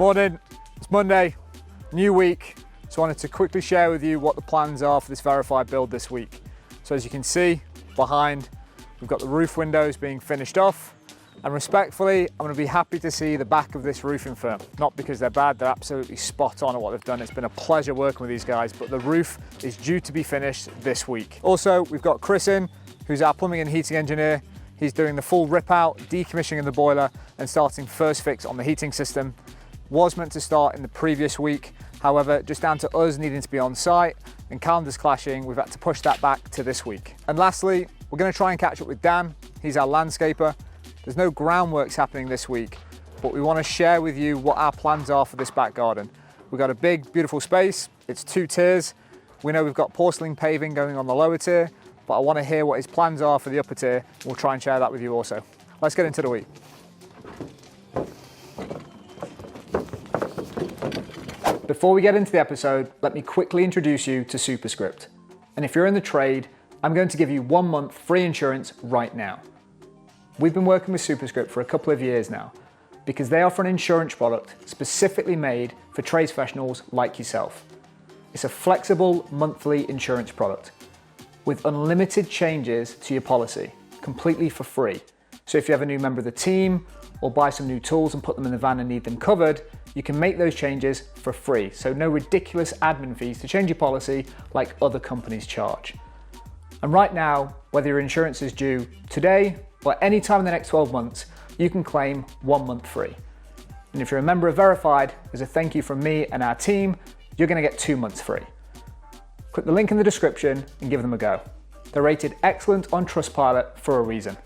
Morning, it's Monday, new week. So I wanted to quickly share with you what the plans are for this verified build this week. So as you can see behind, we've got the roof windows being finished off. And respectfully, I'm going to be happy to see the back of this roofing firm. Not because they're bad, they're absolutely spot on at what they've done. It's been a pleasure working with these guys, but the roof is due to be finished this week. Also, we've got Chris in, who's our plumbing and heating engineer. He's doing the full rip out, decommissioning the boiler and starting first fix on the heating system. Was meant to start in the previous week. However, just down to us needing to be on site and calendars clashing, we've had to push that back to this week. And lastly, we're going to try and catch up with Dan. He's our landscaper. There's no groundworks happening this week, but we want to share with you what our plans are for this back garden. We've got a big, beautiful space. It's 2 tiers. We know we've got porcelain paving going on the lower tier, but I want to hear what his plans are for the upper tier. We'll try and share that with you also. Let's get into the week. Before we get into the episode, let me quickly introduce you to Superscript. And if you're in the trade, I'm going to give you 1 month free insurance right now. We've been working with Superscript for a couple of years now because they offer an insurance product specifically made for trades professionals like yourself. It's a flexible monthly insurance product with unlimited changes to your policy, completely for free. So if you have a new member of the team or buy some new tools and put them in the van and need them covered, you can make those changes for free. So no ridiculous admin fees to change your policy like other companies charge. And right now, whether your insurance is due today or any time in the next 12 months, you can claim 1 month free. And if you're a member of Verified, as a thank you from me and our team, you're gonna get 2 months free. Click the link in the description and give them a go. They're rated excellent on Trustpilot for a reason.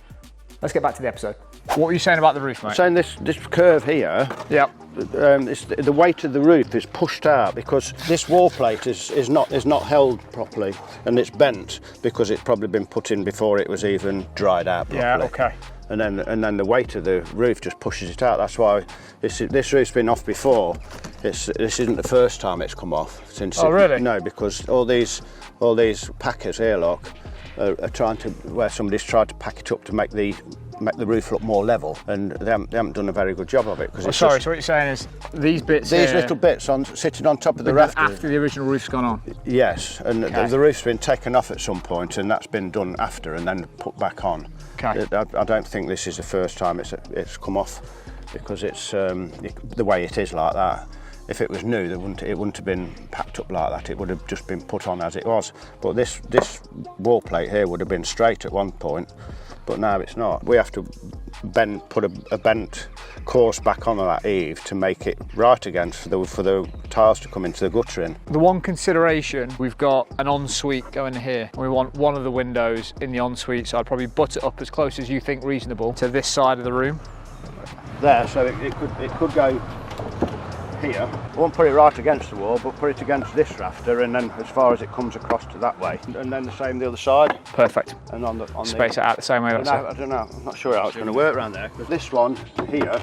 Let's get back to the episode. What were you saying about the roof, mate? I'm saying this curve here, Yep. the weight of the roof is pushed out because this wall plate is not held properly and it's bent because it's probably been put in before it was even dried out properly. Yeah, okay. And then the weight of the roof just pushes it out. That's why this roof's been off before. This isn't the first time it's come off since. Oh, really? No, because all these packers here, look, are trying to, where somebody's tried to pack it up to make the roof look more level, and they haven't done a very good job of it. Oh, sorry, so what you're saying is these bits these here, little bits sitting on top of the rafters. after the original roof's gone on? Yes, and Okay. the roof's been taken off at some point, and that's been done after and then put back on. Okay. I don't think this is the first time it's come off, because it's the way it is like that. If it was new, it wouldn't have been packed up like that. It would have just been put on as it was. But this wall plate here would have been straight at one point, but now it's not. We have to put a bent course back on that eave to make it right again for the tiles to come into the guttering. The one consideration, we've got an ensuite going here. We want one of the windows in the ensuite, so I'd probably butt it up as close as you think reasonable to this side of the room. There, so it could go here. I won't put it right against the wall, but put it against this rafter, and then as far as it comes across to that way, and then the same the other side. Perfect. And on Space it out the same way. I don't know. I'm not sure how it's going to work around there, because this one here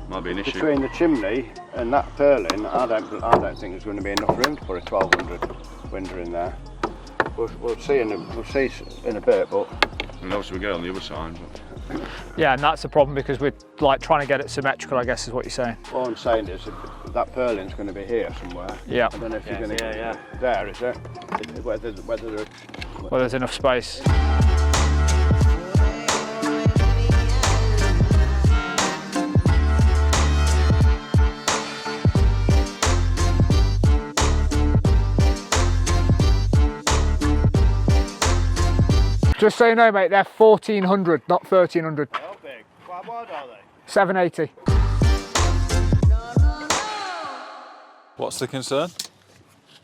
might be an issue. Between the chimney and that purlin, I don't think there's going to be enough room to put a 1200 window in there. We'll see in a bit, but. And obviously we go on the other side. But... Yeah, and that's the problem because we're like trying to get it symmetrical, I guess is what you're saying. All I'm saying is that purlin's going to be here somewhere. Yeah. I don't know if you're going to. There, is it? Whether Well, there's enough space. Just so you know, mate, they're 1400, not 1300. How big? How wide are they? 780. What's the concern?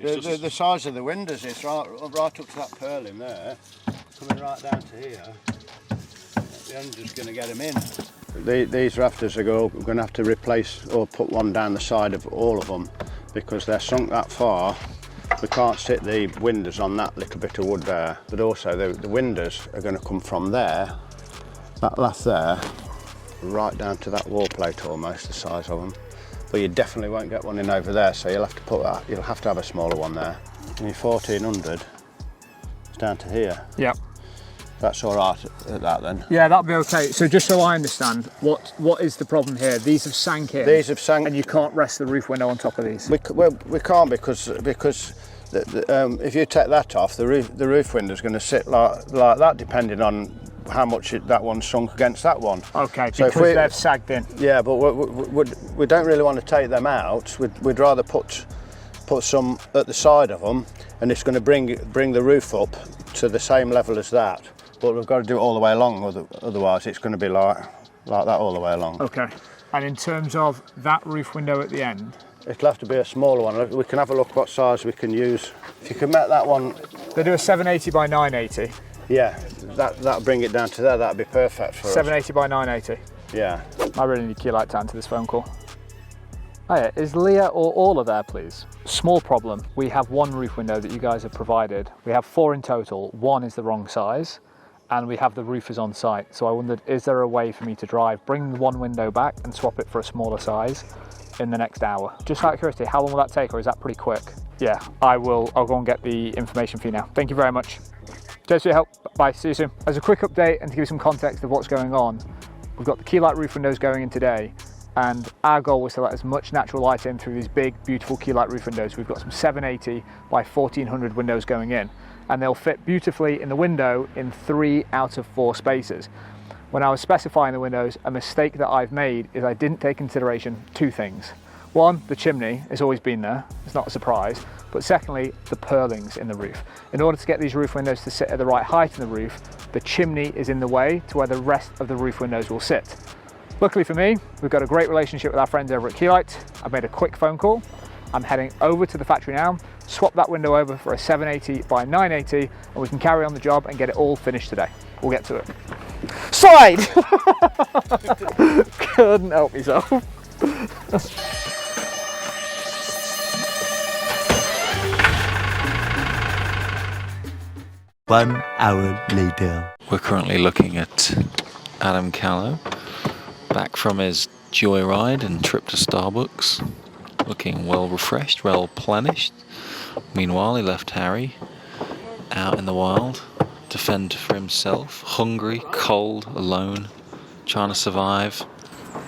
The size of the windows is right up to that purlin there, coming right down to here. The end is going to get them in. These rafters we're going to have to replace or put one down the side of all of them because they're sunk that far. We can't sit the windows on that little bit of wood there, but also the windows are going to come from there, that last there, right down to that wall plate almost, the size of them. But you definitely won't get one in over there, so you'll have to have a smaller one there. And your 1400 is down to here. Yep. That's all right at that then. Yeah, that'll be okay. So just so I understand, what is the problem here? These have sank in. These have sank. And you can't rest the roof window on top of these? We can't because if you take that off, the roof window is going to sit like that, depending on how much that one's sunk against that one. Okay, so because they've sagged in. Yeah, but we don't really want to take them out. We'd rather put some at the side of them, and it's going to bring the roof up to the same level as that. But we've got to do it all the way along, otherwise it's going to be like that all the way along. Okay. And in terms of that roof window at the end? It'll have to be a smaller one. We can have a look what size we can use. If you can make that one... They do a 780 by 980. Yeah, that'll bring it down to there. That'll be perfect for 780 by 980. Yeah. I really need Keylite to answer this phone call. Hiya, is Leah or Orla there, please? Small problem. We have one roof window that you guys have provided. We have 4 in total. 1 is the wrong size, and we have the roofers on site. So I wondered, is there a way for me to bring one window back and swap it for a smaller size in the next hour? Just out of curiosity, how long will that take, or is that pretty quick? Yeah, I'll go and get the information for you now. Thank you very much. Cheers for your help. Bye, see you soon. As a quick update and to give you some context of what's going on, we've got the Keylite roof windows going in today, and our goal was to let as much natural light in through these big, beautiful Keylite roof windows. We've got some 780 by 1400 windows going in, and they'll fit beautifully in the window in 3 out of 4 spaces. When I was specifying the windows, a mistake that I've made is I didn't take consideration 2 things. 1, the chimney has always been there, it's not a surprise, but secondly, the purlings in the roof. In order to get these roof windows to sit at the right height in the roof, the chimney is in the way to where the rest of the roof windows will sit. Luckily for me, we've got a great relationship with our friends over at Keylite. I've made a quick phone call. I'm heading over to the factory now, swap that window over for a 780 by 980, and we can carry on the job and get it all finished today. We'll get to it. Side! Couldn't help myself. 1 hour later. We're currently looking at Adam Callow, back from his joyride and trip to Starbucks, looking well refreshed, well plenished. Meanwhile, he left Harry out in the wild to fend for himself, hungry, cold, alone, trying to survive.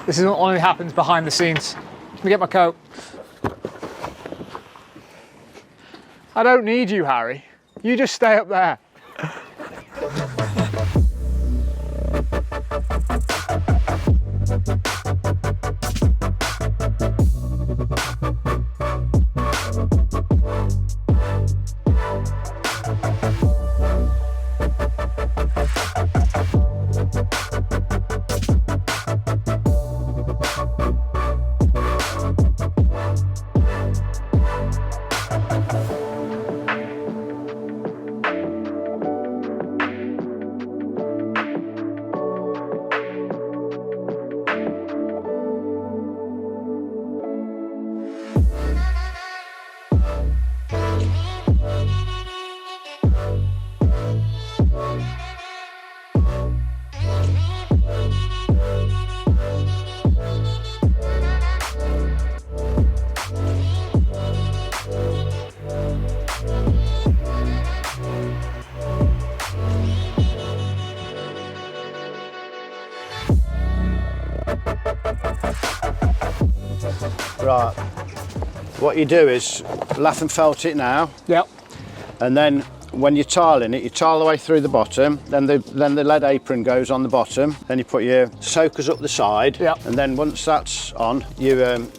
This is what only happens behind the scenes. Let me get my coat. I don't need you, Harry. You just stay up there. Right, what you do is lath and felt it now. Yep. And then when you're tiling it, you tile the way through the bottom, then the lead apron goes on the bottom, then you put your soakers up the side. Yep. And then once that's on, you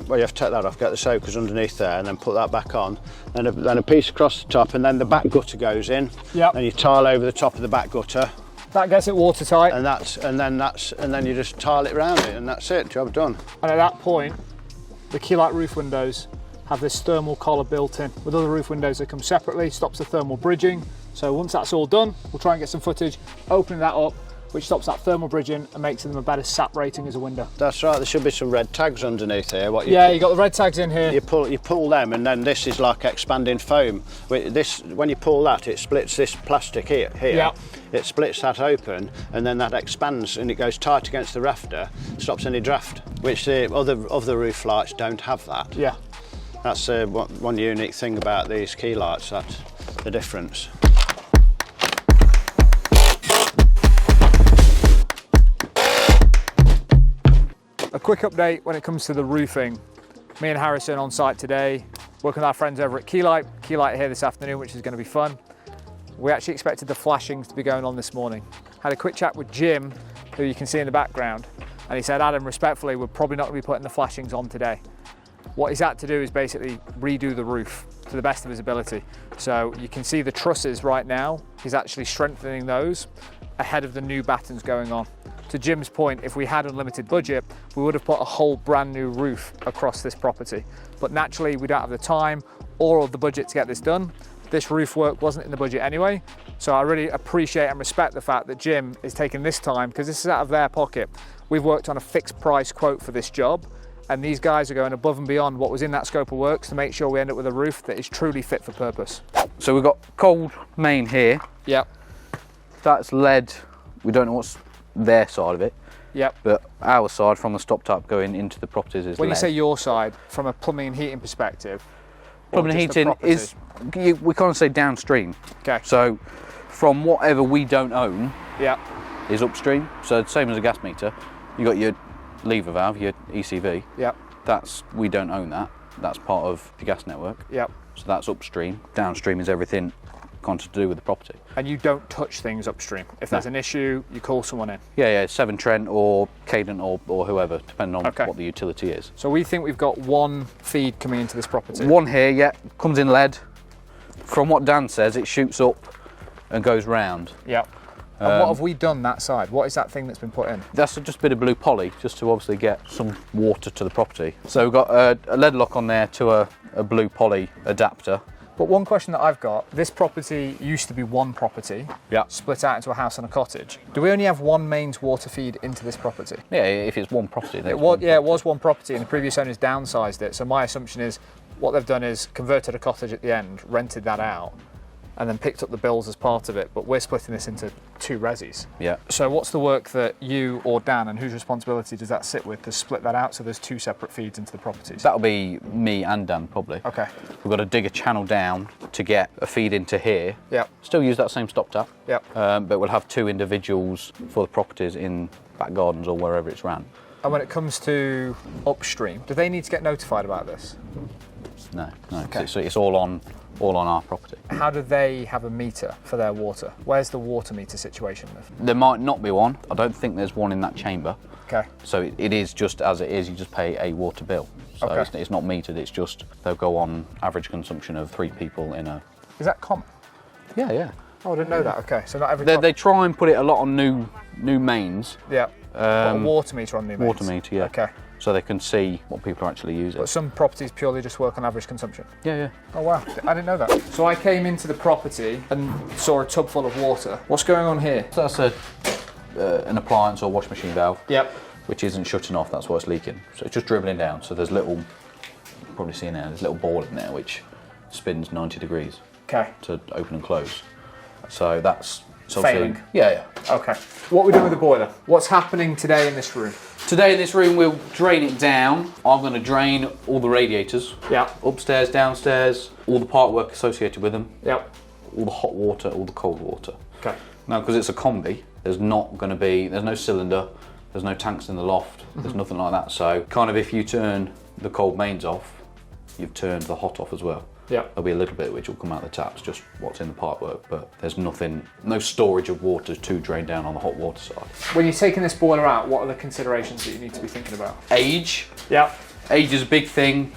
well, you have to take that off, get the soakers underneath there, and then put that back on, then a piece across the top, and then the back gutter goes in. Yep. And you tile over the top of the back gutter. That gets it watertight. And then you just tile it around it, and that's it, job done. And at that point, the Keylite roof windows have this thermal collar built in. With other roof windows, they come separately, stops the thermal bridging. So once that's all done, we'll try and get some footage, opening that up, which stops that thermal bridging and makes them a better SAP rating as a window. That's right, there should be some red tags underneath here. You got the red tags in here. You pull them, and then this is like expanding foam. When you pull that, it splits this plastic here. Yeah. It splits that open, and then that expands and it goes tight against the rafter, stops any draft, which the other roof lights don't have that. Yeah. That's one unique thing about these Keylites, that's the difference. Quick update when it comes to the roofing. Me and Harrison on site today, working with our friends over at Keylite. Keylite are here this afternoon, which is going to be fun. We actually expected the flashings to be going on this morning. Had a quick chat with Jim, who you can see in the background, and he said, Adam, respectfully, we're probably not going to be putting the flashings on today. What he's had to do is basically redo the roof to the best of his ability. So you can see the trusses right now. He's actually strengthening those ahead of the new battens going on. To Jim's point, if we had unlimited budget, we would have put a whole brand new roof across this property. But naturally, we don't have the time or the budget to get this done. This roof work wasn't in the budget anyway. So I really appreciate and respect the fact that Jim is taking this time, because this is out of their pocket. We've worked on a fixed price quote for this job, and these guys are going above and beyond what was in that scope of works to make sure we end up with a roof that is truly fit for purpose. So we've got cold main here. Yep. That's lead. We don't know what's their side of it. Yep. But our side from the stop tap going into the properties is When lead. you say your side, from a plumbing and heating perspective, Plumbing and heating is, we can't say downstream. Okay. So from whatever we don't own Yep. is upstream. So same as a gas meter, you got your lever valve, your ECV. Yep. We don't own that. That's part of the gas network. Yep. So that's upstream. Downstream is everything got to do with the property. And you don't touch things upstream. If there's an issue, you call someone in. Yeah, Severn Trent or Cadent or whoever, depending on what the utility is. So we think we've got one feed coming into this property. One here, yeah, comes in lead. From what Dan says, it shoots up and goes round. Yep. And what have we done that side? What is that thing that's been put in? That's just a bit of blue poly, just to obviously get some water to the property. So we've got a lead lock on there to a blue poly adapter. But one question that I've got, this property used to be one property, split out into a house and a cottage. Do we only have one mains water feed into this property? Yeah, if it's one property. Then it was one property, and the previous owners downsized it. So my assumption is what they've done is converted a cottage at the end, rented that out, and then picked up the bills as part of it. But we're splitting this into two resis. Yeah. So what's the work that you or Dan, and whose responsibility does that sit with to split that out so there's two separate feeds into the properties? That'll be me and Dan probably. Okay. We've got to dig a channel down to get a feed into here. Yep. Still use that same stop tap. Yep. But we'll have two individuals for the properties in back gardens or wherever it's ran. And when it comes to upstream, do they need to get notified about this? No. Okay. It's all on our property. How do they have a meter for their water? Where's the water meter situation? There might not be one. I don't think there's one in that chamber. Okay. So it is just as it is, you just pay a water bill. So it's not metered, it's just, they'll go on average consumption of 3 people in a... Is that common? Yeah. Oh, I didn't know that. Okay, so not every... They try and put it a lot on new mains. Yeah. Got a water meter on new mains? Water meter, yeah. Okay. So they can see what people are actually using. But some properties purely just work on average consumption? Yeah. Oh wow, I didn't know that. So I came into the property and saw a tub full of water. What's going on here? So that's an appliance or wash machine valve. Yep. Which isn't shutting off, that's why it's leaking. So it's just dribbling down. So there's little, you'll probably see now, there's a little ball in there which spins 90 degrees to open and close. So that's failing. Yeah. Okay. What are we doing with the boiler? What's happening today in this room? Today in this room we'll drain it down. I'm going to drain all the radiators. Yeah. Upstairs, downstairs, all the part work associated with them. Yep. All the hot water, all the cold water. Okay. Now because it's a combi, there's no cylinder, there's no tanks in the loft, there's nothing like that. So kind of if you turn the cold mains off, you've turned the hot off as well. Yeah. There'll be a little bit which will come out the taps, just what's in the pipe work, but there's no storage of water to drain down on the hot water side. When you're taking this boiler out, what are the considerations that you need to be thinking about? Age. Yeah. Age is a big thing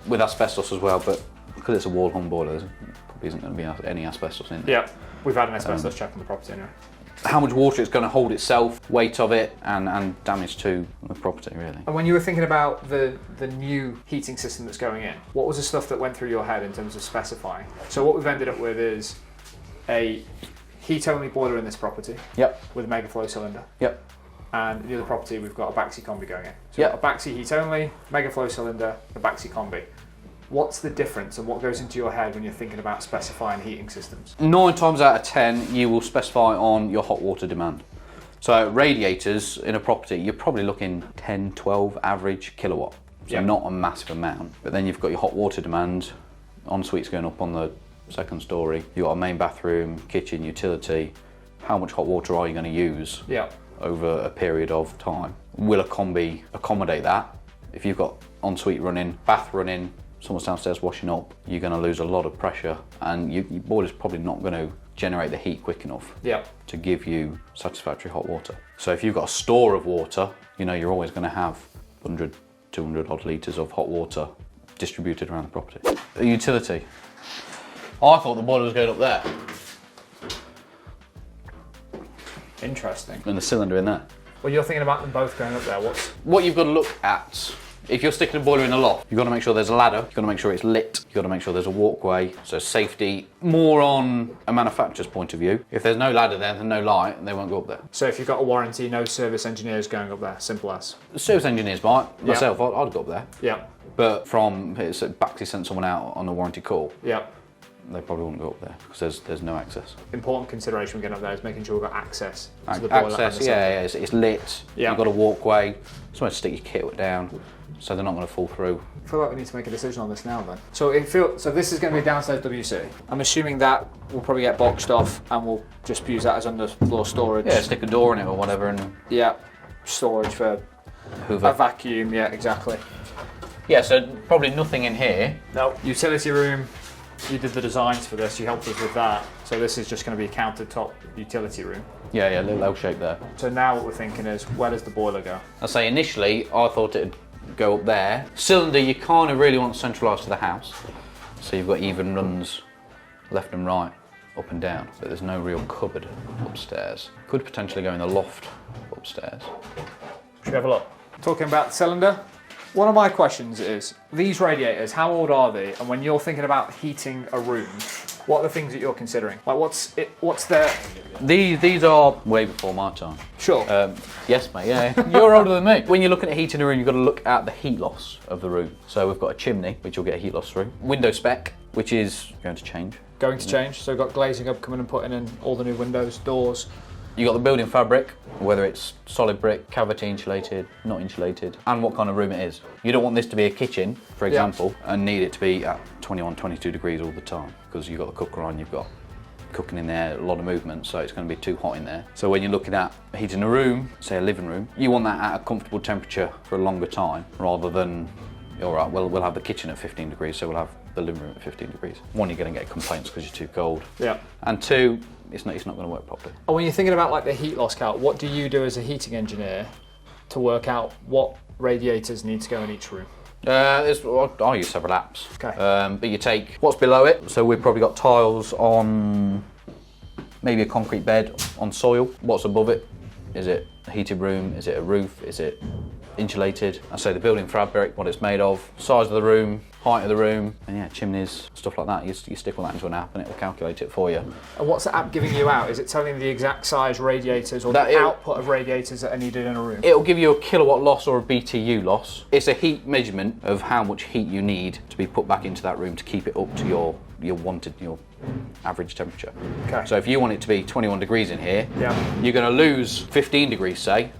with asbestos as well, but because it's a wall-hung boiler, there probably isn't going to be any asbestos in there. Yeah. We've had an asbestos check on the property anyway. How much water it's going to hold itself, weight of it, and damage to the property, really. And when you were thinking about the new heating system that's going in, what was the stuff that went through your head in terms of specifying? So what we've ended up with is a heat-only boiler in this property. Yep. With a mega flow cylinder. Yep. And in the other property, we've got a Baxi combi going in. So we've got a Baxi heat-only, mega flow cylinder, a Baxi combi. What's the difference and what goes into your head when you're thinking about specifying heating systems? 9 times out of 10, you will specify on your hot water demand. So radiators in a property, you're probably looking 10, 12 average kilowatt. So not a massive amount. But then you've got your hot water demand, en-suite's going up on the 2nd story. You've got a main bathroom, kitchen, utility. How much hot water are you going to use over a period of time? Will a combi accommodate that? If you've got ensuite running, bath running, someone's downstairs washing up, you're going to lose a lot of pressure, and your boiler's probably not going to generate the heat quick enough to give you satisfactory hot water. So if you've got a store of water, you know you're always going to have 100, 200 odd litres of hot water distributed around the property. A utility. I thought the boiler was going up there. Interesting. And the cylinder in there. Well, you're thinking about them both going up there. What you've got to look at, if you're sticking a boiler in a loft, you've got to make sure there's a ladder, you've got to make sure it's lit, you've got to make sure there's a walkway, so safety, more on a manufacturer's point of view. If there's no ladder there, then no light, and they won't go up there. So if you've got a warranty, no service engineers going up there, simple as. The service engineers might, myself, I'd go up there. Yeah. But it's Baxi sent someone out on a warranty call. Yeah. They probably wouldn't go up there because there's no access. Important consideration when getting up there is making sure we've got access to the boiler. Access, it's lit. Yeah. You've got a walkway, somewhere to stick your kit down, so they're not going to fall through. I feel like we need to make a decision on this now then. So this is going to be a downsized WC. I'm assuming that will probably get boxed off and we'll just use that as underfloor storage. Yeah, stick a door in it or whatever, and storage for Hoover. a vacuum. Yeah, exactly. Yeah, so probably nothing in here. No. Utility room. You did the designs for this, you helped us with that. So this is just going to be a countertop utility room. Yeah, a little L shape there. So now what we're thinking is, where does the boiler go? I say initially, I thought it'd go up there. Cylinder, you kind of really want centralised to the house. So you've got even runs left and right, up and down, but there's no real cupboard upstairs. Could potentially go in the loft upstairs. Should we have a look? Talking about the cylinder, one of my questions is, these radiators, how old are they? And when you're thinking about heating a room, what are the things that you're considering? Like what's their... These are way before my time. Sure. Yes, mate, yeah. You're older than me. When you're looking at heating a room, you've got to look at the heat loss of the room. So we've got a chimney, which you'll get a heat loss through. Window spec, which is going to change. Going to change, so we've got glazing up, coming and putting in all the new windows, doors. You've got the building fabric, whether it's solid brick, cavity insulated, not insulated, and what kind of room it is. You don't want this to be a kitchen, for example, and need it to be at 21, 22 degrees all the time, because you've got the cooker on, you've got cooking in there, a lot of movement, so it's going to be too hot in there. So when you're looking at heating a room, say a living room, you want that at a comfortable temperature for a longer time, rather than, all right, well, we'll have the kitchen at 15 degrees, so we'll have the living room at 15 degrees. One, you're going to get complaints because you're too cold. Yeah. And two, it's not going to work properly. And when you're thinking about like the heat loss calc, what do you do as a heating engineer to work out what radiators need to go in each room? I use several apps. Okay. But you take what's below it. So we've probably got tiles on maybe a concrete bed on soil. What's above it? Is it a heated room? Is it a roof? Is it insulated? I say the building fabric, what it's made of, size of the room, height of the room, and yeah, chimneys, stuff like that. You stick all that into an app and it will calculate it for you. And what's the app giving you out? Is it telling you the exact size radiators or the output of radiators that are needed in a room? It'll give you a kilowatt loss or a BTU loss. It's a heat measurement of how much heat you need to be put back into that room to keep it up to your average temperature. Okay. So if you want it to be 21 degrees in here, you're going to lose 15 degrees, say,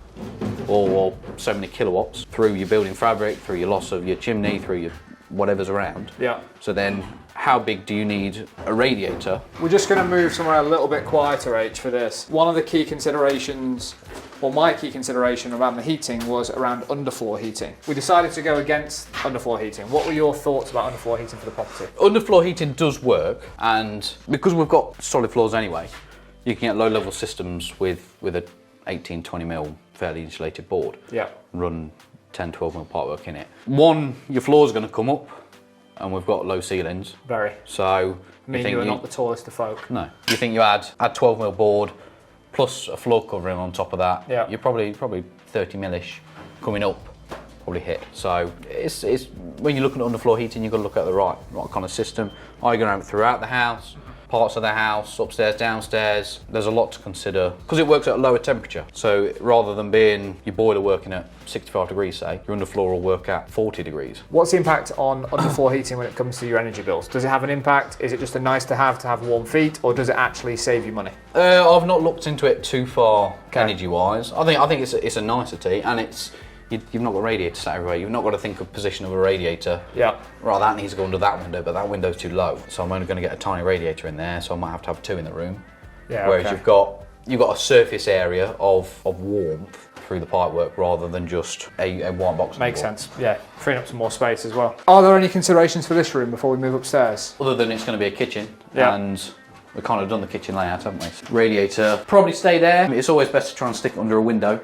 or so many kilowatts through your building fabric, through your loss of your chimney, through your whatever's around. Yeah. So then how big do you need a radiator? We're just going to move somewhere a little bit quieter, H, for this. One of the key considerations, or my key consideration around the heating was around underfloor heating. We decided to go against underfloor heating. What were your thoughts about underfloor heating for the property? Underfloor heating does work, and because we've got solid floors anyway, you can get low-level systems with a 18, 20 mil fairly insulated board. Yeah. Run 10, 12 mil pipework in it. One, your floor's going to come up, and we've got low ceilings. Very. So you're not the tallest of folk. No. You think you add 12 mil board plus a floor covering on top of that. Yeah. You're probably 30 mil-ish coming up, probably hit. So it's when you're looking at underfloor heating, you've got to look at the right kind of system. Are you going to have it throughout the house? Parts of the house, upstairs, downstairs. There's a lot to consider because it works at a lower temperature. So rather than being your boiler working at 65 degrees, say, your underfloor will work at 40 degrees. What's the impact on underfloor heating when it comes to your energy bills? Does it have an impact? Is it just a nice to have warm feet, or does it actually save you money? I've not looked into it too far energy-wise. I think it's a nicety, and it's. You've not got radiators sat everywhere. You've not got to think of position of a radiator. Yeah. Right, that needs to go under that window, but that window's too low. So I'm only going to get a tiny radiator in there, so I might have two in the room. Yeah. Whereas you've got a surface area of warmth through the pipework rather than just a white box. Makes sense, yeah. Freeing up some more space as well. Are there any considerations for this room before we move upstairs? Other than it's going to be a kitchen, Yeah. and we've kind of done the kitchen layout, haven't we? Radiator, probably stay there. It's always best to try and stick it under a window.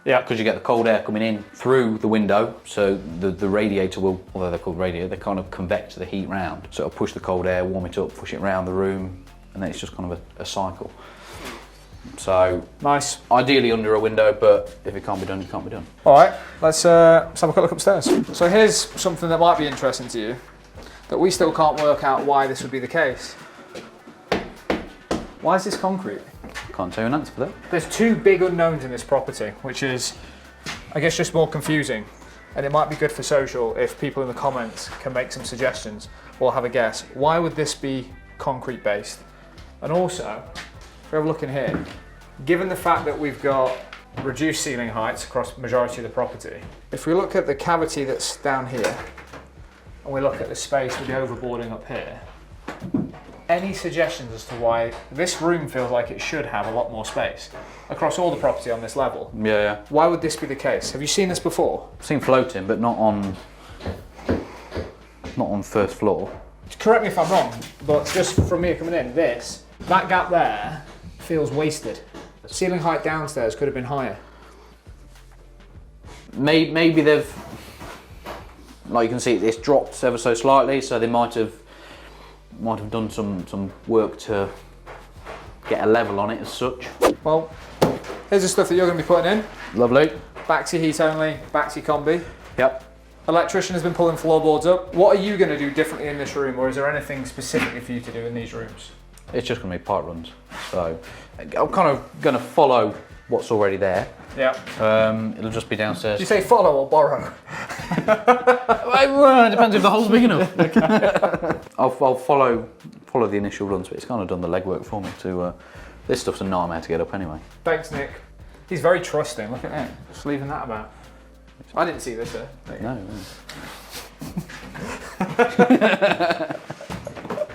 Yeah. Because you get the cold air coming in through the window, so the radiator will, although they're called radiator, they kind of convect the heat round. So it'll push the cold air, warm it up, push it around the room, and then it's just kind of a cycle. So Nice. ideally under a window, but if it can't be done, it can't be done. All right, let's have a quick look upstairs. So here's something that might be interesting to you, that we still can't work out why this would be the case. Why is this concrete? Can't tell you an answer for that. There's two big unknowns in this property, which is, I guess, just more confusing. And it might be good for social if people in the comments can make some suggestions or have a guess. Why would this be concrete based? And also, if we have a look in here, given the fact that we've got reduced ceiling heights across the majority of the property, if we look at the cavity that's down here, and we look at the space with the overboarding up here, any suggestions as to why this room feels like it should have a lot more space across all the property on this level? Yeah. Why would this be the case? Have you seen this before? I've seen floating, but not on first floor. Correct me if I'm wrong, but just from me coming in, that gap there feels wasted. Ceiling height downstairs could have been higher. Maybe they've, like you can see, it's dropped ever so slightly, so they might have done some work to get a level on it as such. Well, here's the stuff that you're going to be putting in. Lovely. Baxi heat only, Baxi combi. Yep. Electrician has been pulling floorboards up. What are you going to do differently in this room, or is there anything specifically for you to do in these rooms? It's just going to be pipe runs. So I'm kind of going to follow what's already there. Yeah. It'll just be downstairs. Did you say follow or borrow? Well, it depends if the hole's big enough. I'll follow the initial runs, but it's kind of done the legwork for me. This stuff's a nightmare to get up anyway. Thanks, Nick. He's very trusting. Look at that. Just leaving that about. I didn't see this, sir. No.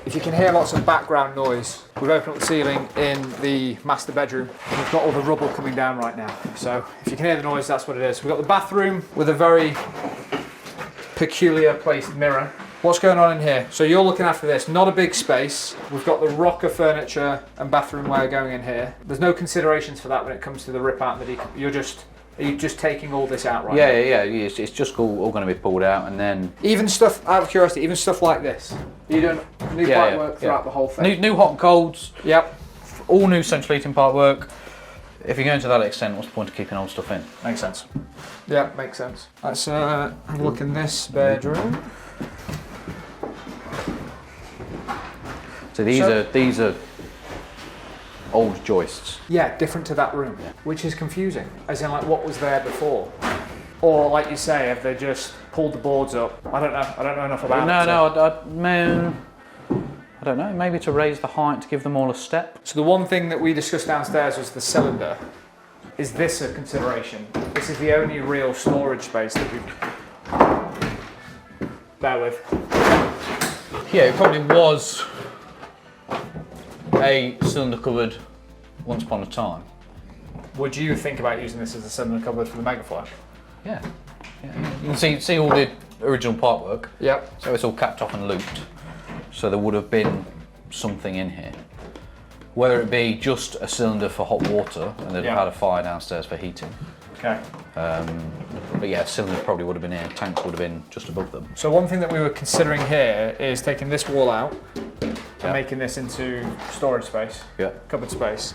If you can hear lots of background noise, we've opened up the ceiling in the master bedroom and we've got all the rubble coming down right now. So if you can hear the noise, that's what it is. We've got the bathroom with a very peculiar placed mirror. What's going on in here? So you're looking after this, not a big space. We've got the rocker furniture and bathroom ware going in here. There's no considerations for that when it comes to the rip out and the are you just taking all this out right now? Yeah. It's just all going to be pulled out, and then Even stuff, out of curiosity, even stuff like this. You're doing new pipe work throughout the whole thing? new hot and colds. Yep. All new central heating pipe work. If you're going to that extent, what's the point of keeping old stuff in? Makes sense. Yeah, makes sense. Let's have a look in this bedroom. So these are old joists. Yeah, different to that room, which is confusing. As in, like, what was there before? Or, like you say, have they just pulled the boards up? I don't know. I don't know enough about it. I don't know. Maybe to raise the height to give them all a step. So the one thing that we discussed downstairs was the cylinder. Is this a consideration? This is the only real storage space that we've... Bear with. Yeah, it probably was a cylinder cupboard once upon a time. Would you think about using this as a cylinder cupboard for the Megafly? Yeah. You can see all the original pipework. Yep. So it's all capped off and looped. So there would have been something in here. Whether it be just a cylinder for hot water and they'd have had a fire downstairs for heating. Okay. But yeah, a cylinder probably would have been here, tanks would have been just above them. So one thing that we were considering here is taking this wall out and making this into storage space, cupboard space.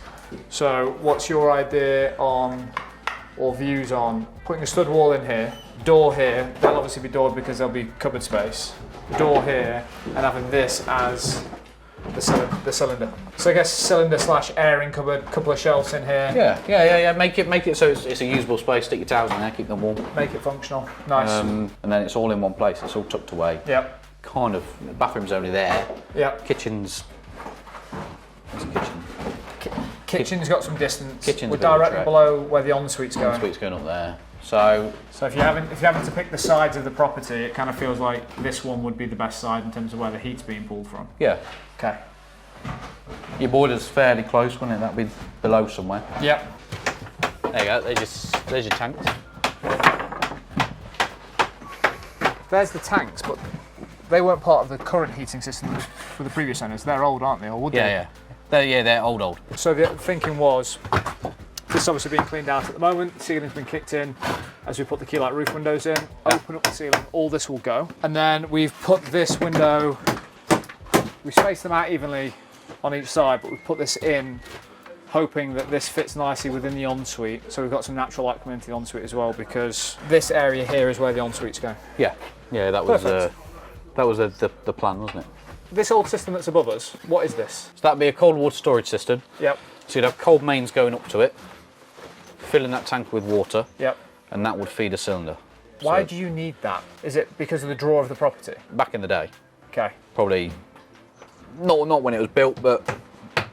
So what's your idea on, or views on, putting a stud wall in here, door here, that'll obviously be doored because there'll be cupboard space, door here, and having this as the cylinder. So I guess cylinder / airing cupboard, couple of shelves in here. Yeah. Make it so it's a usable space. Stick your towels in there, keep them warm. Make it functional. Nice. And then it's all in one place. It's all tucked away. Yep. Kind of. The bathroom's only there. Yep. Kitchen's. Where's the kitchen? Kitchen's got some distance. Kitchen's We're a bit of a directly trek. below where the ensuite's going. Ensuite's going up there. So if you're having to pick the sides of the property, it kind of feels like this one would be the best side in terms of where the heat's being pulled from. yeah, Okay. your boiler's fairly close, wouldn't it? That'd be below somewhere. Yep. There you go. There's your tanks. There's the tanks, but they weren't part of the current heating system for the previous owners. They're old, aren't they? Or would they? Yeah. They're old. So the thinking was, this is obviously being cleaned out at the moment. The ceiling's been kicked in as we put the Keylite roof windows in. Open up the ceiling, all this will go. And then we've put this window, we spaced them out evenly on each side, but we've put this in hoping that this fits nicely within the ensuite. So we've got some natural light coming into the ensuite as well, because this area here is where the ensuite's going. Yeah, that was the plan, wasn't it? This old system that's above us, what is this? So that'd be a cold water storage system. Yep. So you'd have cold mains going up to it, filling that tank with water, Yep. and that would feed a cylinder. Why So do you need that? Is it because of the draw of the property? back in the day, Okay. probably not when it was built, but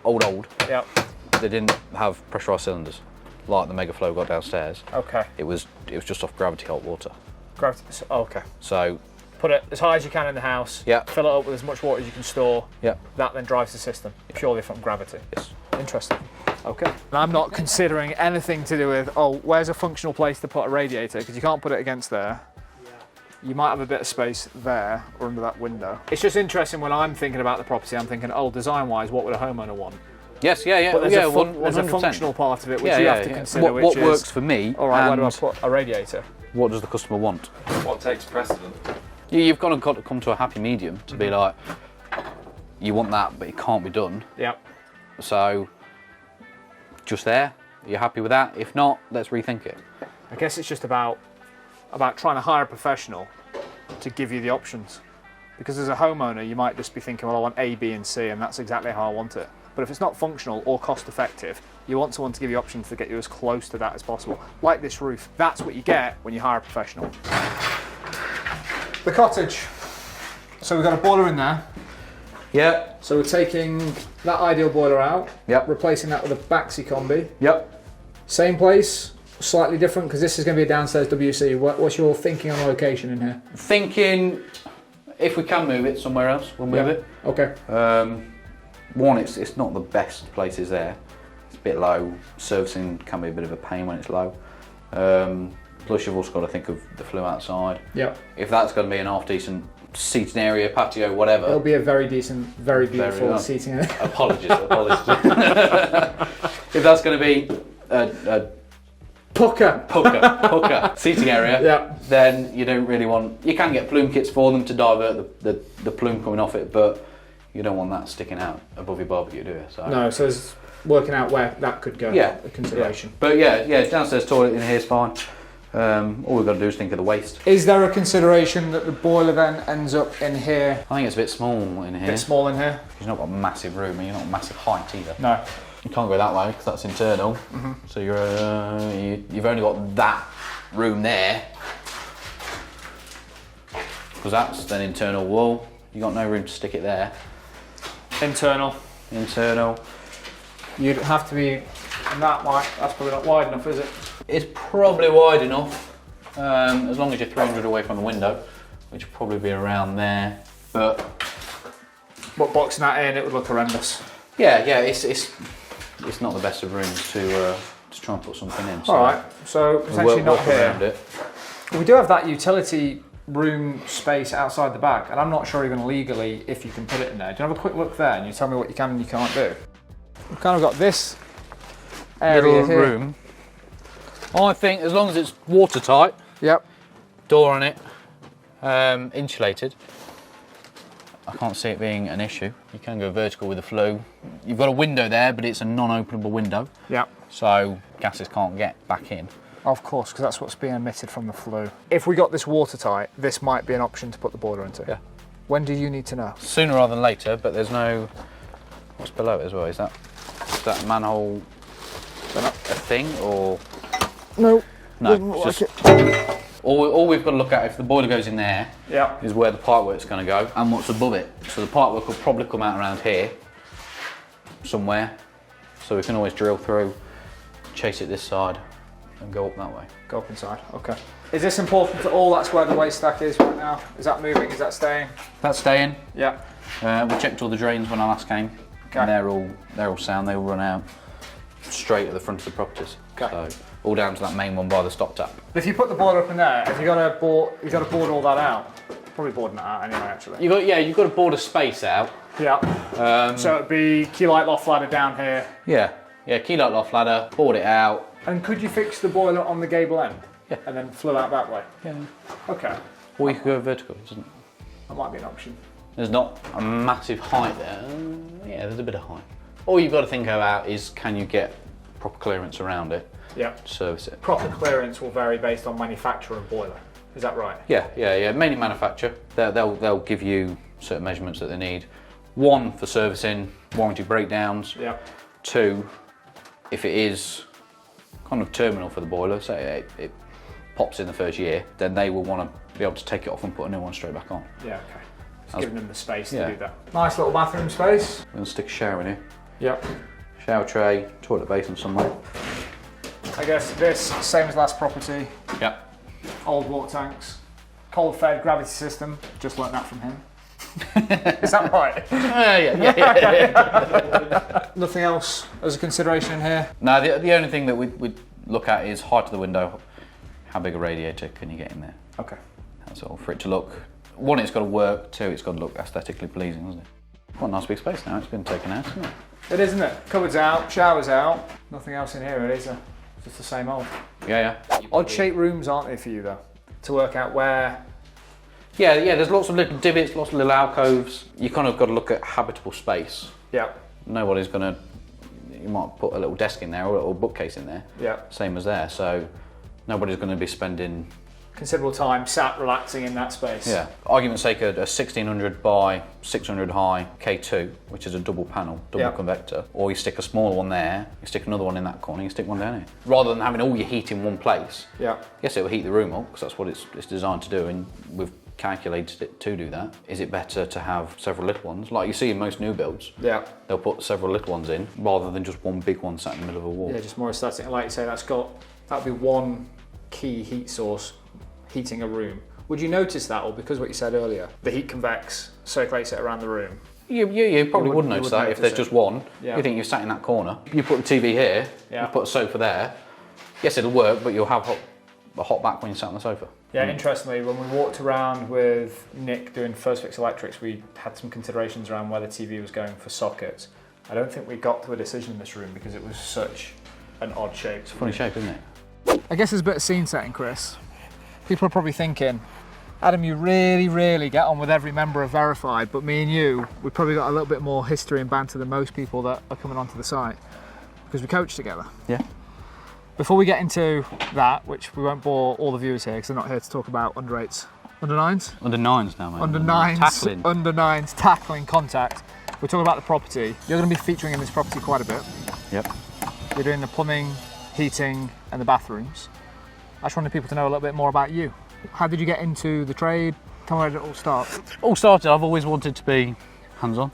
old. Yep. They didn't have pressurised cylinders like the Megaflow got downstairs. Okay. It was just off gravity hot water. Gravity. Oh, okay. So Put it as high as you can in the house. Yeah. Fill it up with as much water as you can store. yeah, That then drives the system purely from gravity. yes. Interesting. Okay. And I'm not considering anything to do with, oh, where's a functional place to put a radiator? Because you can't put it against there. You might have a bit of space there or under that window. It's just interesting when I'm thinking about the property, I'm thinking, oh, design-wise, what would a homeowner want? Yes, yeah. But there's, yeah, there's a 100%. functional part of it which Yeah, you yeah, have to yeah. consider, What which is, works for me, all right, where do I and put a radiator? what does the customer want? What takes precedent? You've got to come to a happy medium to be like, you want that, but it can't be done. Yep. So, just there. Are you happy with that? If not, let's rethink it. I guess it's just about trying to hire a professional to give you the options. Because as a homeowner, you might just be thinking, well, I want A, B, and C, and that's exactly how I want it. But if it's not functional or cost effective, you want someone to give you options to get you as close to that as possible. Like this roof. That's what you get when you hire a professional. The cottage. So we've got a boiler in there. Yeah. So we're taking that ideal boiler out, Yep. replacing that with a Baxi combi. Yep. Same place, slightly different, because this is going to be a downstairs WC. What's your thinking on location in here? Thinking, if we can move it somewhere else, we'll move it. Okay. One, it's not the best places there. It's a bit low. Servicing can be a bit of a pain when it's low. Plus you've also got to think of the flue outside. Yep. If that's going to be an half decent seating area, patio, whatever. It'll be a very decent, very beautiful nice. seating area. Apologies. If that's going to be a pucker seating area, Yeah. then you don't really want. You can get plume kits for them to divert the plume coming off it, but you don't want that sticking out above your barbecue, do you? So. No, so it's working out where that could go. Yeah. A consideration. But yeah, downstairs toilet in here is fine. All we've got to do is think of the waste. Is there a consideration that the boiler then ends up in here? I think it's a bit small in A here. bit small in here? You've not got a massive room and you're not a massive height either. No. You can't go that way because that's internal. Mm-hmm. So you've only got that room there. Because that's an internal wall. You've got no room to stick it there. Internal. Internal. You'd have to be, and that's probably not wide enough, is it? It's probably wide enough, as long as you're 300 away from the window, which will probably be around there. But Boxing that in, it would look horrendous. yeah, it's not the best of rooms to try and put something in. So All right, so potentially not work around here. it. We do have that utility room space outside the back, and I'm not sure even legally if you can put it in there. Do you have a quick look there and you tell me what you can and you can't do? We've kind of got this area Little here. room. I think as long as it's watertight, Yep. door on it, insulated, I can't see it being an issue. You can go vertical with the flue. You've got a window there, but it's a non-openable window, Yep. so gases can't get back in. Of course, because that's what's being emitted from the flue. If we got this watertight, this might be an option to put the boiler into. Yeah. When do you need to know? Sooner rather than later, but there's no. What's below it as well? Is that manhole a thing or? No. No. It's just, all we've got to look at if the boiler goes in there Yeah. is where the pipework's going to go and what's above it. So the pipework will probably come out around here somewhere. So we can always drill through, chase it this side, and go up that way. Go up inside. Okay. Is this important at all? That's where the waste stack is right now. Is that moving? Is that staying? That's staying. Yeah. We checked all the drains when I last came. Okay. And they're all sound. They all run out straight at the front of the properties. Okay. So all down to that main one by the stop tap. If you put the boiler up in there, have you got to board all that out? Probably boarding that out anyway, actually. You've got to board a space out. Yeah. So it'd be Keylite loft ladder down here. Yeah, Keylite loft ladder, board it out. And could you fix the boiler on the gable end? Yeah. And then flow out that way? Yeah. Okay. Or you could go vertical, isn't it? That might be an option. There's not a massive height there. Yeah, there's a bit of height. All you've got to think about is, can you get proper clearance around it? Yeah. To service it. Proper clearance will vary based on manufacturer of boiler. Is that right? Yeah. Mainly manufacture. They'll give you certain measurements that they need. 1, for servicing, warranty breakdowns. Yeah. 2, if it is kind of terminal for the boiler, say it pops in the first year, then they will want to be able to take it off and put a new one straight back on. Yeah, okay. Just giving them the space to yeah. do that. Nice little bathroom space. We're going to stick a shower in here. Yep. Shower tray, toilet basin somewhere. I guess this, same as last property, Yep. old water tanks, cold fed gravity system, just learnt that from him. Is that right? Yeah. Nothing else as a consideration in here? No, the only thing that we'd look at is height of the window. How big a radiator can you get in there? Okay. That's all. For it to look, 1, it's got to work, 2, it's got to look aesthetically pleasing, doesn't it? Quite a nice big space now, it's been taken out, isn't it? It is, isn't it? Cupboards out, showers out, nothing else in here really, is there? Just the same old. Yeah. Odd shaped rooms, aren't they, for you though? To work out where. Yeah, there's lots of little divots, lots of little alcoves. You kind of got to look at habitable space. Yeah. Nobody's going to, you might put a little desk in there or a little bookcase in there. Yeah. Same as there, so nobody's going to be spending considerable time sat relaxing in that space. Yeah. Argument's sake, a 1600 by 600 high K2, which is a double panel, double convector, or you stick a smaller one there, you stick another one in that corner, you stick one down here. Rather than having all your heat in one place. Yeah. Yes, it will heat the room up because that's what it's designed to do, and we've calculated it to do that. Is it better to have several little ones, like you see in most new builds? Yeah. They'll put several little ones in rather than just one big one sat in the middle of a wall. Yeah, just more aesthetic. And like you say, that'd be one key heat source heating a room. Would you notice that, or because what you said earlier, the heat convects, circulates it around the room? You probably would notice that if there's just one. Yeah. You think you're sat in that corner. You put the TV here, you put a sofa there. Yes, it'll work, but you'll have a hot back when you sat on the sofa. Yeah, interestingly, when we walked around with Nick doing First Fix Electrics, we had some considerations around where the TV was going for sockets. I don't think we got to a decision in this room because it was such an odd shape. It's a funny shape, isn't it? I guess there's a bit of scene setting, Chris. People are probably thinking, Adam, you really get on with every member of Verified, but me and you, we've probably got a little bit more history and banter than most people that are coming onto the site because we coach together. Yeah. Before we get into that, which we won't bore all the viewers here because they're not here to talk about under 8s. Under 9s? Under 9s now, mate. Under 9s. Tackling. Under 9s, tackling contact. We're talking about the property. You're going to be featuring in this property quite a bit. Yep. You're doing the plumbing, heating and the bathrooms. I just wanted people to know a little bit more about you. How did you get into the trade? Tell me where did it all start? All started, I've always wanted to be hands-on.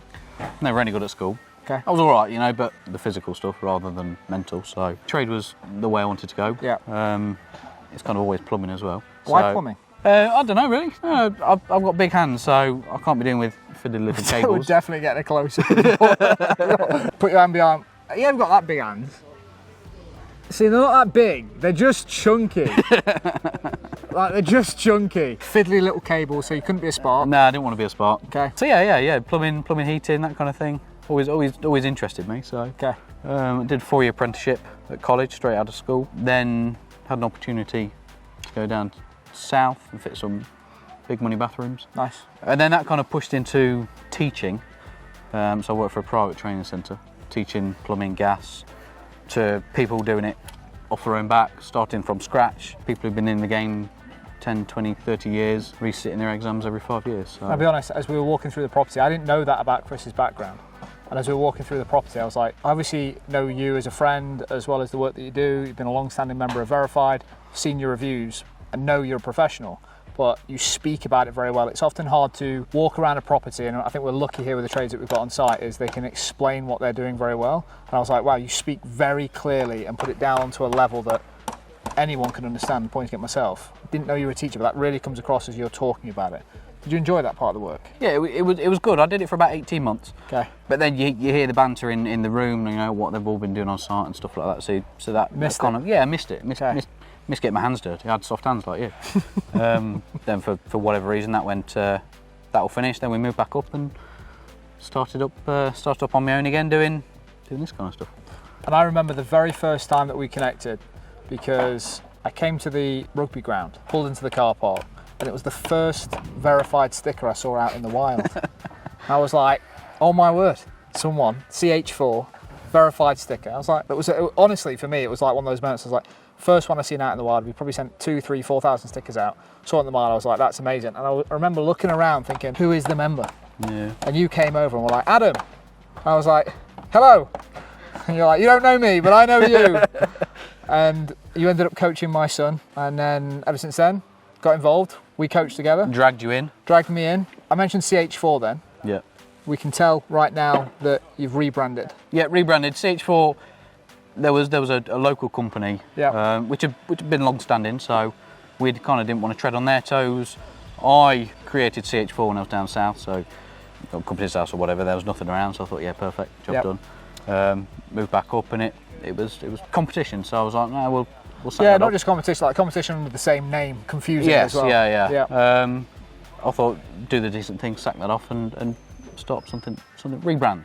Never any good at school. Okay. I was all right, you know, but the physical stuff rather than mental. So trade was the way I wanted to go. Yeah. It's kind of always plumbing as well. Why plumbing? I don't know really. I've got big hands, so I can't be dealing with fiddly little cables. We're definitely getting it closer. Put your hand behind. You haven't got that big hands. See, they're not that big. They're just chunky. Like, they're just chunky. Fiddly little cables, so you couldn't be a spark. No, I didn't want to be a spark. Okay. So yeah. Plumbing, heating, that kind of thing. Always interested me. So okay. I did a 4-year apprenticeship at college, straight out of school. Then had an opportunity to go down south and fit some big money bathrooms. Nice. And then that kind of pushed into teaching. So I worked for a private training centre, teaching plumbing, gas, to people doing it off their own back, starting from scratch. People who've been in the game 10, 20, 30 years, resitting their exams every 5 years. So. I'll be honest, as we were walking through the property, I didn't know that about Chris's background. And as we were walking through the property, I was like, I obviously know you as a friend, as well as the work that you do. You've been a long-standing member of Verified, seen your reviews, and know you're a professional. But you speak about it very well. It's often hard to walk around a property, and I think we're lucky here with the trades that we've got on site, is they can explain what they're doing very well. And I was like, wow, you speak very clearly and put it down to a level that anyone can understand pointing at myself. Didn't know you were a teacher, but that really comes across as you're talking about it. Did you enjoy that part of the work? Yeah, it was good. I did it for about 18 months. Okay. But then you hear the banter in the room, you know, what they've all been doing on site and stuff like that. So that kind of, yeah, I missed it. Missed getting my hands dirty. I had soft hands like you. Then for whatever reason that all finished. Then we moved back up and started up on my own again doing this kind of stuff. And I remember the very first time that we connected, because I came to the rugby ground, pulled into the car park, and it was the first verified sticker I saw out in the wild. I was like, oh my word, someone, CH4, verified sticker. I was like, honestly, for me, it was like one of those moments. I was like, first one I seen out in the wild. We probably sent 2,000, 3,000, 4,000 stickers out. Saw it in the mile. I was like, that's amazing. And I remember looking around thinking, who is the member? Yeah. And you came over and were like, Adam. I was like, hello. And you're like, you don't know me, but I know you. And you ended up coaching my son. And then ever since then, got involved. We coached together. Dragged you in. Dragged me in. I mentioned CH4 then. Yeah. We can tell right now that you've rebranded. Yeah, rebranded. CH4, there was a local company, which had been long-standing, so we kind of didn't want to tread on their toes. I created CH4 when I was down south, so company's house or whatever, there was nothing around, so I thought, yeah, perfect, job done. Moved back up, and it was competition, so I was like, no, we'll set that not up. Just competition, like competition with the same name, confusing yes, as well. Yeah. I thought, do the decent thing, sack that off, and start something, rebrand.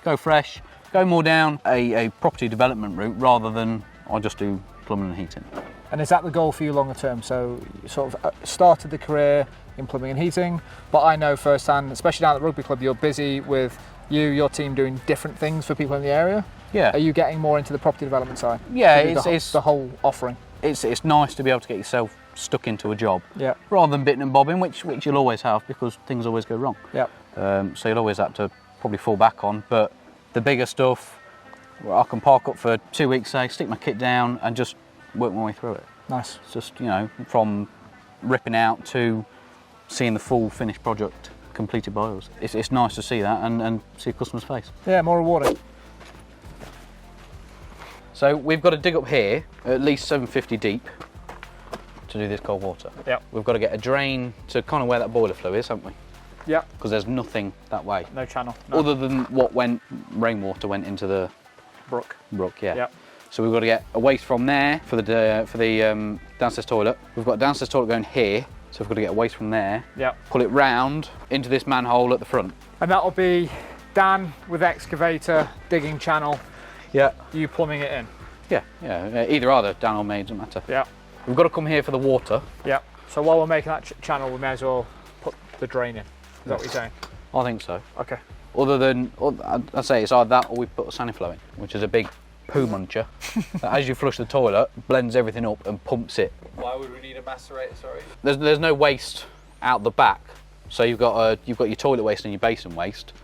Go fresh, go more down a property development route rather than I just do plumbing and heating. And is that the goal for you longer term? So you sort of started the career in plumbing and heating, but I know firsthand, especially down at the rugby club, you're busy with your team doing different things for people in the area. Yeah. Are you getting more into the property development side? Yeah, it's the whole offering. It's nice to be able to get yourself stuck into a job, yeah, rather than bitting and bobbing, which you'll always have because things always go wrong. Yeah. So you'll always have to probably fall back on, but the bigger stuff, I can park up for 2 weeks, say, stick my kit down and just work my way through it. Nice. It's just, you know, from ripping out to seeing the full finished project completed by us. It's nice to see that and see a customer's face. Yeah, more rewarding. So we've got to dig up here, at least 750 deep, to do this cold water. Yeah. We've got to get a drain to kind of where that boiler flow is, haven't we? Yeah. Because there's nothing that way. No channel. No. Other than rainwater went into the brook. Yeah. Yep. So we've got to get a waste from there for the downstairs toilet. We've got a downstairs toilet going here, so we've got to get a waste from there. Yep. Pull it round into this manhole at the front. And that'll be Dan with excavator digging channel. Yeah. You plumbing it in. Yeah. Either either, Dan or me, doesn't matter. Yeah. We've got to come here for the water. Yeah. So while we're making that channel, we may as well put the drain in. Is that what you're saying? I think so. Okay. Other than, I'd say it's either that or we put a saniflow in, which is a big poo muncher that as you flush the toilet, blends everything up and pumps it. Why would we need a macerator, sorry? There's no waste out the back, so you've got your toilet waste and your basin waste.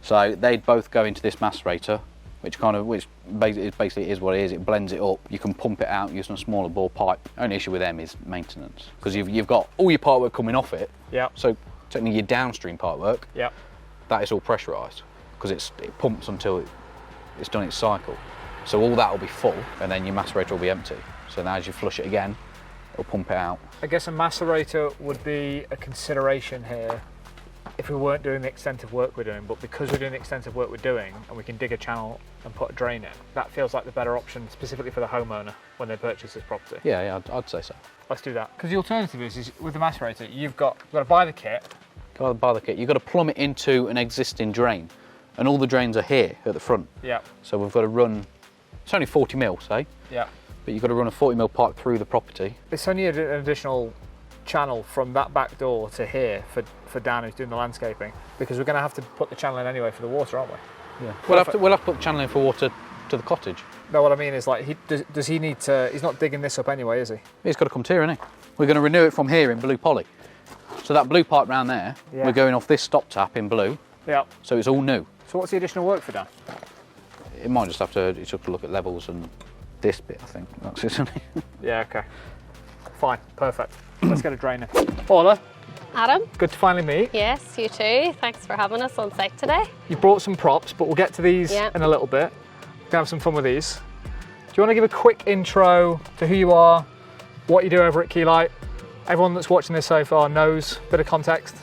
So they'd both go into this macerator, which basically is what it is. It blends it up. You can pump it out using a smaller bore pipe. Only issue with them is maintenance, because you've got all your pipe work coming off it. Yeah. So technically your downstream pipe work. Yeah. That is all pressurised because it pumps until it's done its cycle. So all that will be full, and then your macerator will be empty. So now as you flush it again, it'll pump it out. I guess a macerator would be a consideration here if we weren't doing the extensive work we're doing, but because we're doing the extensive work we're doing and we can dig a channel and put a drain in, that feels like the better option specifically for the homeowner when they purchase this property. Yeah, I'd say so. Let's do that. Because the alternative is with the macerator, you've got to buy the kit. Got to buy the kit. You've got to plumb it into an existing drain, and all the drains are here at the front. Yeah. So we've got to run, it's only 40 mil, say. Yeah. But you've got to run a 40 mil pipe through the property. It's only an additional channel from that back door to here for Dan who's doing the landscaping, because we're going to have to put the channel in anyway for the water, aren't we? Yeah. We'll have to put the channel in for water to the cottage. No, what I mean is, like, does he need to? He's not digging this up anyway, is he? He's got to come to here, isn't he? We're going to renew it from here in blue poly. So that blue pipe round there, yeah, we're going off this stop tap in blue. Yeah. So it's all new. So what's the additional work for Dan? It might just have to look at levels and this bit, I think. That's it, isn't it? Yeah. Okay. Fine. Perfect. Let's get a drain in. Paula. Adam? Good to finally meet. Yes, you too. Thanks for having us on site today. You brought some props, but we'll get to these Yeah. in a little bit. We're gonna have some fun with these. you want to give a quick intro to who you are, what you do over at Keylite? Everyone that's watching this so far knows a bit of context.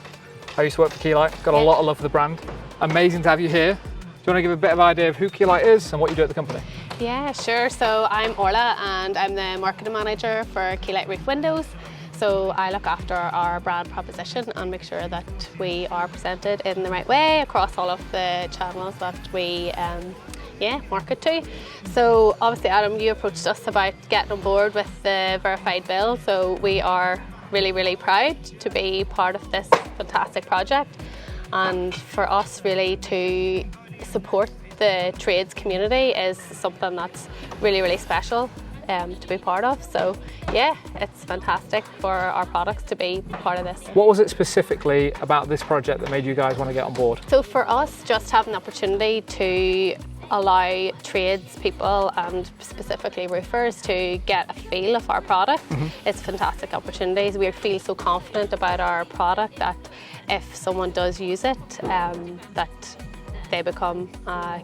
I used to work for Keylite, got a lot of love for the brand. Amazing to have you here. Do you want to give a bit of idea of who Keylite is and what you do at the company? Yeah, sure. So I'm Orla and I'm the marketing manager for Keylite Roof Windows. So I look after our brand proposition and make sure that we are presented in the right way across all of the channels that we market to. So obviously, Adam, you approached us about getting on board with the verified build. So we are really, really proud to be part of this fantastic project, and for us really to support the trades community is something that's really, really special to be part of. So yeah, it's fantastic for our products to be part of this. What was it specifically about this project that made you guys want to get on board? So for us, just having the opportunity to allow tradespeople and specifically roofers to get a feel of our product is fantastic opportunities. We feel so confident about our product that if someone does use it, that they become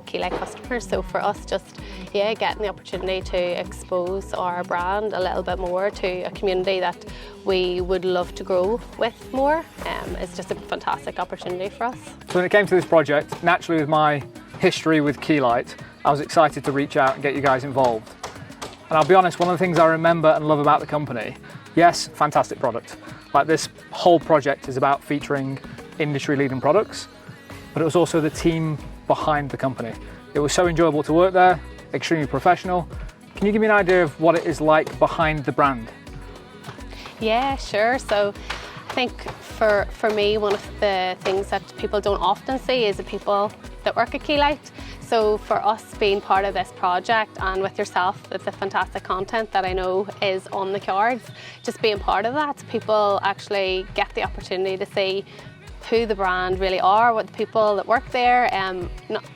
Keylite customers. So for us, just getting the opportunity to expose our brand a little bit more to a community that we would love to grow with more is just a fantastic opportunity for us. So when it came to this project, naturally with my history with Keylite, I was excited to reach out and get you guys involved. And I'll be honest, one of the things I remember and love about the company, yes, fantastic product. Like, this whole project is about featuring industry-leading products, but it was also the team behind the company. It was so enjoyable to work there, extremely professional. Can you give me an idea of what it is like behind the brand? Yeah, sure. So I think for me, one of the things that people don't often see is the people that work at Keylite. So for us being part of this project, and with yourself, it's a fantastic content that I know is on the cards, just being part of that, people actually get the opportunity to see who the brand really are, what the people that work there,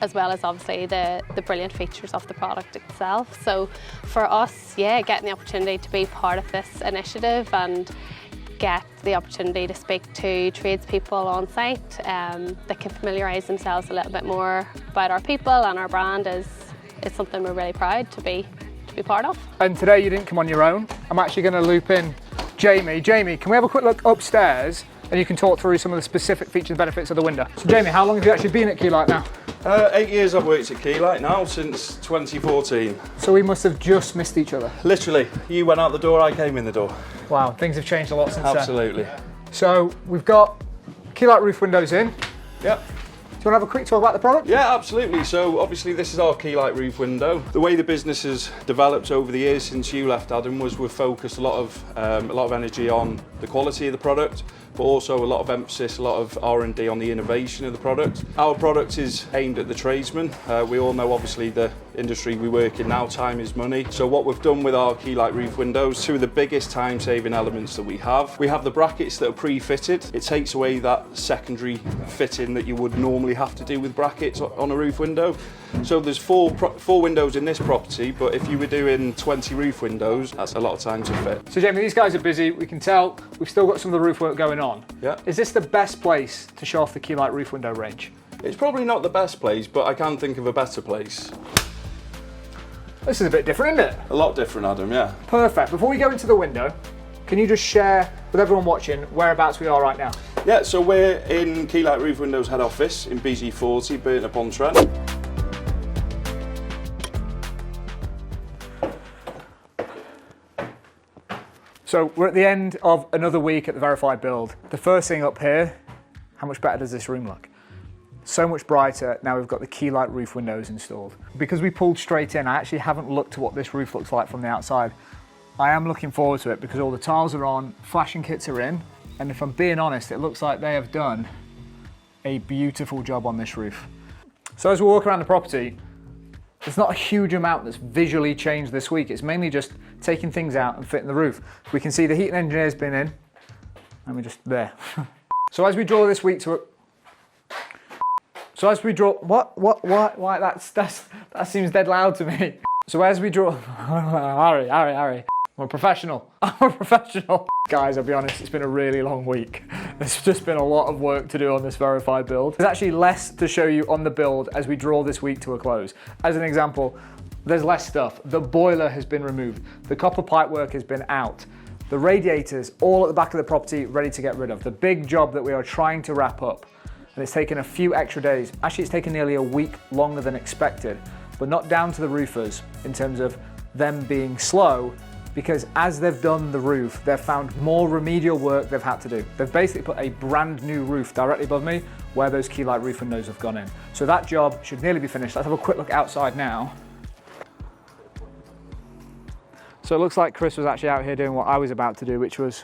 as well as obviously the brilliant features of the product itself. So for us, getting the opportunity to be part of this initiative and get the opportunity to speak to tradespeople on site that can familiarise themselves a little bit more about our people and our brand is something we're really proud to be part of. And today you didn't come on your own. I'm actually going to loop in Jamie. Jamie, can we have a quick look upstairs and you can talk through some of the specific features and benefits of the window? So Jamie, how long have you actually been at Keylite now? 8 years I've worked at Keylite now, since 2014. So we must have just missed each other. Literally, you went out the door, I came in the door. Wow, things have changed a lot since then. Absolutely. So we've got Keylite roof windows in. Yep. Do you want to have a quick talk about the product? Yeah, absolutely. So obviously this is our Keylite roof window. The way the business has developed over the years since you left, Adam, was we've focused a lot of energy on the quality of the product, but also a lot of emphasis, a lot of R&D on the innovation of the product. Our product is aimed at the tradesman. We all know obviously the industry we work in now, time is money. So what we've done with our Keylite roof windows, two of the biggest time-saving elements that we have the brackets that are pre-fitted. It takes away that secondary fitting that you would normally have to do with brackets on a roof window. So there's four windows in this property, but if you were doing 20 roof windows, that's a lot of time to fit. So Jamie, these guys are busy. We can tell we've still got some of the roof work going on. Yeah. Is this the best place to show off the Keylite roof window range? It's probably not the best place, but I can think of a better place. This is a bit different, isn't it? A lot different, Adam, yeah. Perfect. Before we go into the window, can you just share with everyone watching whereabouts we are right now? Yeah, so we're in Keylite Roof Windows head office in BG40, Burton-upon-Trent. So we're at the end of another week at the verified build. The first thing up here, how much better does this room look? So much brighter now we've got the Keylite roof windows installed. Because we pulled straight in, I actually haven't looked at what this roof looks like from the outside. I am looking forward to it because all the tiles are on, flashing kits are in, and if I'm being honest, it looks like they have done a beautiful job on this roof. So as we walk around the property, there's not a huge amount that's visually changed this week. It's mainly just taking things out and fitting the roof. We can see the heating engineer's been in, and we're just there. So as we draw this week to why that seems dead loud to me. So as we draw, Harry, I'm a professional. Guys, I'll be honest, it's been a really long week. There's just been a lot of work to do on this verified build. There's actually less to show you on the build as we draw this week to a close. As an example, there's less stuff. The boiler has been removed. The copper pipework has been out. The radiators all at the back of the property ready to get rid of. The big job that we are trying to wrap up. And it's taken a few extra days. Actually, it's taken nearly a week longer than expected, but not down to the roofers in terms of them being slow, because as they've done the roof, they've found more remedial work they've had to do. They've basically put a brand new roof directly above me where those Keylite roof windows have gone in. So that job should nearly be finished. Let's have a quick look outside now. So it looks like Chris was actually out here doing what I was about to do, which was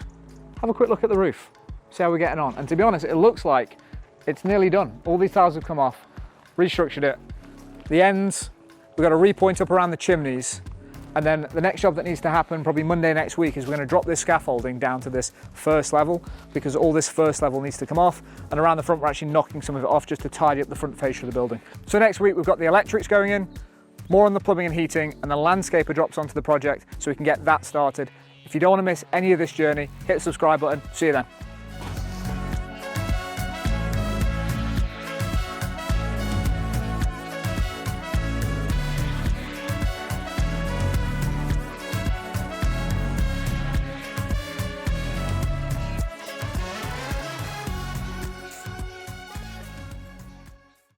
have a quick look at the roof, see how we're getting on. And to be honest, it looks like it's nearly done. All these tiles have come off, restructured it. The ends, we've got to repoint up around the chimneys. And then the next job that needs to happen probably Monday next week is we're going to drop this scaffolding down to this first level, because all this first level needs to come off, and around the front we're actually knocking some of it off just to tidy up the front fascia of the building. So next week we've got the electrics going in, more on the plumbing and heating, and the landscaper drops onto the project so we can get that started. If you don't want to miss any of this journey, hit the subscribe button. See you then.